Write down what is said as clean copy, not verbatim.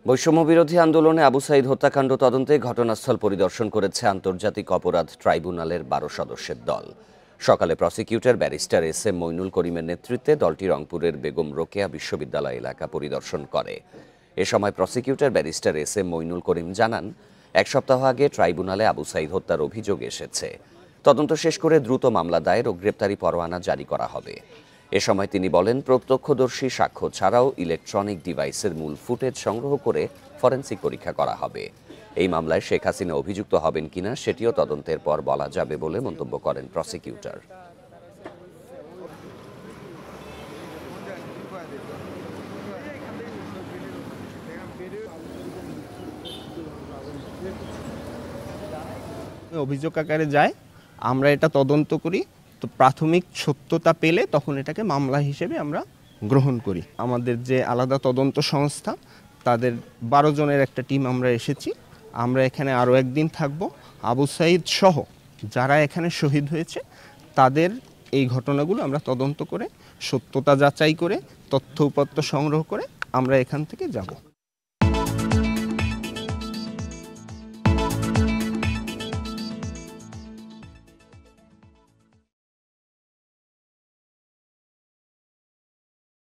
বৈষম্য বিরোধী আন্দোলনে আবু সাঈদ হত্যাকাণ্ড তদন্তে ঘটনাস্থল পরিদর্শন করেছে আন্তর্জাতিক অপরাধ ট্রাইব্যুনালের ১২ সদস্যের দল। সকালে prosecutor barrister S M Moinul করিমের নেতৃত্বে দলটি রংপুরের বেগম রোকেয়া বিশ্ববিদ্যালয় এলাকা পরিদর্শন করে। এ সময় prosecutor barrister S M Mainul Karim জানান, এক সপ্তাহ আগে ট্রাইব্যুনালে আবু সাঈদ হত্যার অভিযোগ এসেছে। তদন্ত শেষ করে দ্রুত মামলা দায়ের ও গ্রেপ্তারি পরোয়ানা জারি করা হবে। এ সময় তিনি বলেন, প্রত্যক্ষদর্শী সাক্ষ্য ছাড়াও ইলেকট্রনিক ডিভাইসের মূল ফুটেজ সংগ্রহ করে ফরেনসিক পরীক্ষা করা হবে। এই মামলায় শেখ হাসিনা অভিযুক্ত হবেন কিনা সেটিও তদন্তের পর বলা যাবে বলে মন্তব্য করেন প্রসিকিউটর। অভিযোগ আকারে যায়, আমরা এটা তদন্ত করি, তো প্রাথমিক সত্যতা পেলে তখন এটাকে মামলা হিসেবে আমরা গ্রহণ করি। আমাদের যে আলাদা তদন্ত সংস্থা, তাদের ১২ জনের একটা টিম আমরা এসেছি। আমরা এখানে আরও একদিন থাকব। আবু সাঈদ সহ যারা এখানে শহীদ হয়েছে তাদের এই ঘটনাগুলো আমরা তদন্ত করে সত্যতা যাচাই করে তথ্য উপাত্ত সংগ্রহ করে আমরা এখান থেকে যাব।